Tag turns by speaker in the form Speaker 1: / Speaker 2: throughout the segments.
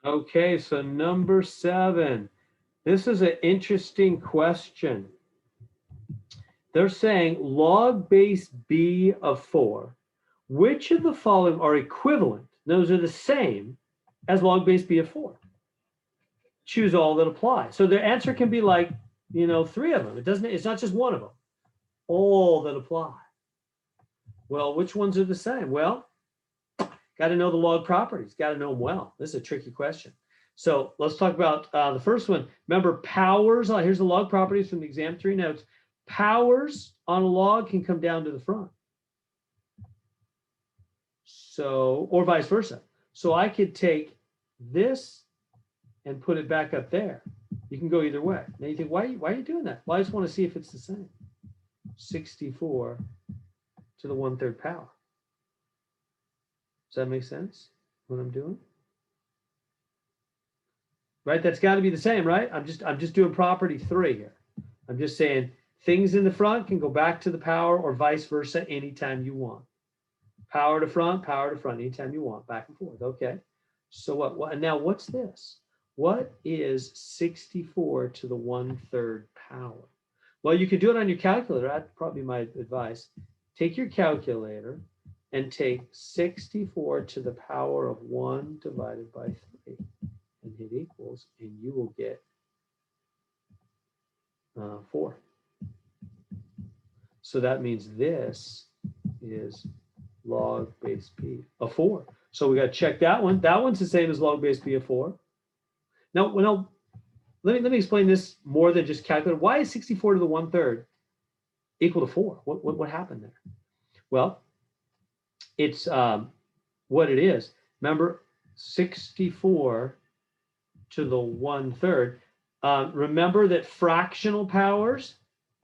Speaker 1: Okay, so number 7. This is an interesting question. They're saying log base b of 4. Which of the following are equivalent? Those are the same as log base b of 4. Choose all that apply. So the answer can be like, 3 of them. It's not just one of them. All that apply. Well, which ones are the same? Well, got to know the log properties. Got to know them well. This is a tricky question. So let's talk about the first one. Remember, powers. Here's the log properties from the exam 3 notes. Powers on a log can come down to the front. So, or vice versa. So I could take this and put it back up there. You can go either way. Now you think, why are you doing that? Well, I just want to see if it's the same. 64 to the 1/3 power. Does that make sense, what I'm doing? Right, that's got to be the same, right? I'm just doing property 3 here. I'm just saying things in the front can go back to the power or vice versa anytime you want. Power to front, anytime you want, back and forth. Okay. So what? Now what's this? What is 64 to the 1/3 power? Well, you could do it on your calculator. That's probably my advice. Take your calculator and take 64 to the power of 1 divided by 3 and hit equals, and you will get 4. So that means this is log base b of 4. So we got to check that one. That one's the same as log base b of 4. Now, let me explain this more than just calculate. Why is 64 to the 1/3 equal to 4? What happened there? Well, it's what it is. Remember, 64 to the 1/3. Remember that fractional powers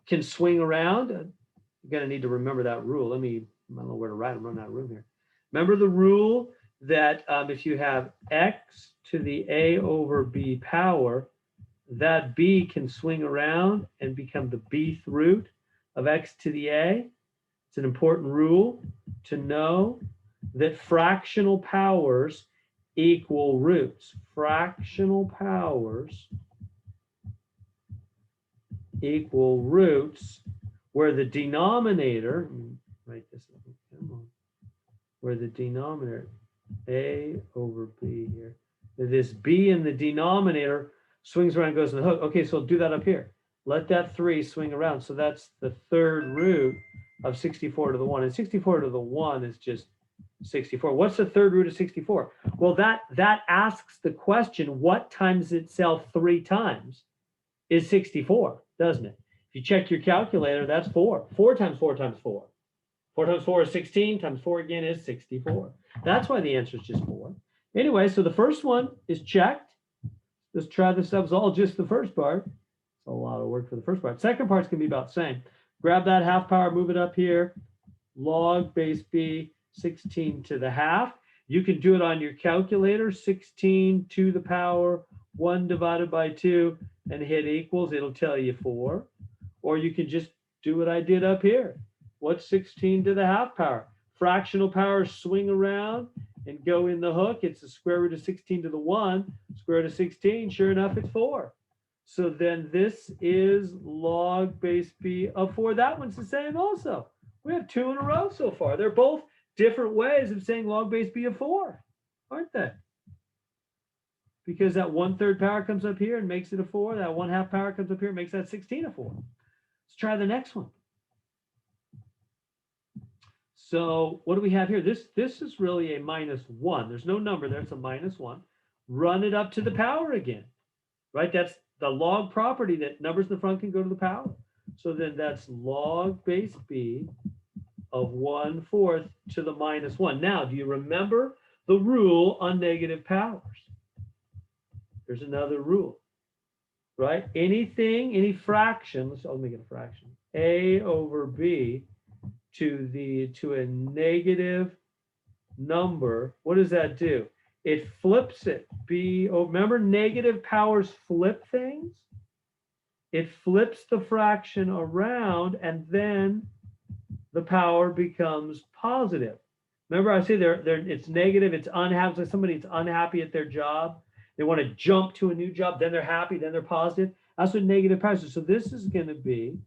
Speaker 1: can swing around. You're going to need to remember that rule. I don't know where to write. I'm running out of room here. Remember the rule that if you have x to the a over b power, that b can swing around and become the bth root of x to the a. It's an important rule to know that fractional powers equal roots. Fractional powers equal roots where the denominator, write this up, come on, where the denominator, a over b here, this b in the denominator swings around, goes in the hook. Okay, so do that up here. Let that 3 swing around. So that's the 3rd root of 64 to the 1. And 64 to the 1 is just 64. What's the 3rd root of 64? Well, that asks the question, what times itself 3 times is 64, doesn't it? If you check your calculator, that's 4. 4 times 4 times 4. 4 times 4 is 16, times 4 again is 64. That's why the answer is just 4. Anyway, so the first one is checked. Let's try this up. It's all just the first part. It's a lot of work for the first part. Second part's going to be about the same. Grab that half power, move it up here. Log base b, 16 to the half. You can do it on your calculator, 16 to the power 1 divided by 2, and hit equals. It'll tell you 4. Or you can just do what I did up here. What's 16 to the half power? Fractional powers swing around and go in the hook. It's the square root of 16 to the 1. Square root of 16, sure enough, it's 4. So then this is log base b of 4. That one's the same also. We have 2 in a row so far. They're both different ways of saying log base b of 4, aren't they? Because that 1/3 power comes up here and makes it a 4. That 1/2 power comes up here and makes that 16 a 4. Let's try the next one. So what do we have here? This is really a -1. There's no number there. It's a -1. Run it up to the power again, right? That's the log property that numbers in the front can go to the power. So then that's log base b of 1/4 to the -1. Now, do you remember the rule on negative powers? There's another rule, right? Anything, any fraction, I'll make it a fraction, a over b to a negative number, what does that do? It flips it. Remember negative powers flip things? It flips the fraction around and then the power becomes positive. Remember I say it's negative, it's unhappy, somebody's unhappy at their job They want to jump to a new job, then they're happy, then they're positive. That's what negative powers are. So this is going to be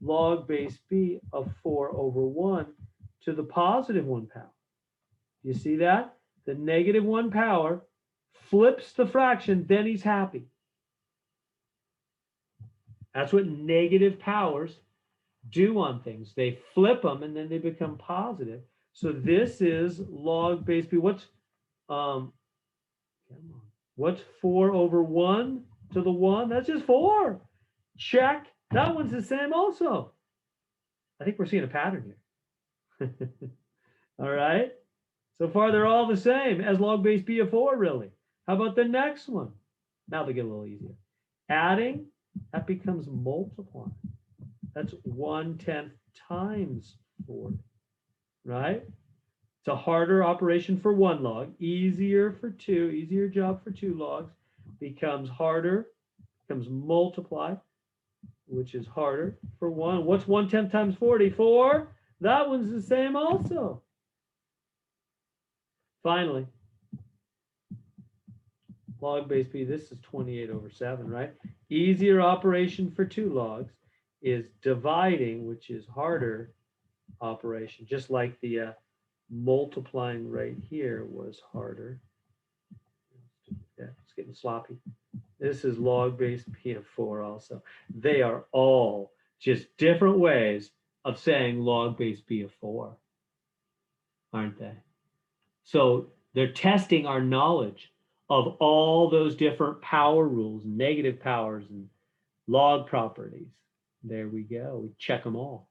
Speaker 1: log base b of 4 over 1 to the positive 1 power. You see that? The negative 1 power flips the fraction, then he's happy. That's what negative powers do on things. They flip them and then they become positive. So this is log base b. What's 4 over 1 to the 1? That's just 4. Check. That one's the same also. I think we're seeing a pattern here. All right. So far, they're all the same as log base b of 4, really. How about the next one? Now they get a little easier. Adding, that becomes multiplying. That's 1/10 times 40, right? It's a harder operation for 1 log, easier for 2, easier job for 2 logs, becomes harder, becomes multiply, which is harder for 1. What's 1/10 times 40? 4. That one's the same also. Finally, log base b, this is 28 over 7, right? Easier operation for 2 logs is dividing, which is harder operation, just like the multiplying right here was harder. Yeah, it's getting sloppy. This is log base b of 4 also. They are all just different ways of saying log base b of 4, aren't they? So they're testing our knowledge of all those different power rules, negative powers, and log properties. There we go. We check them all.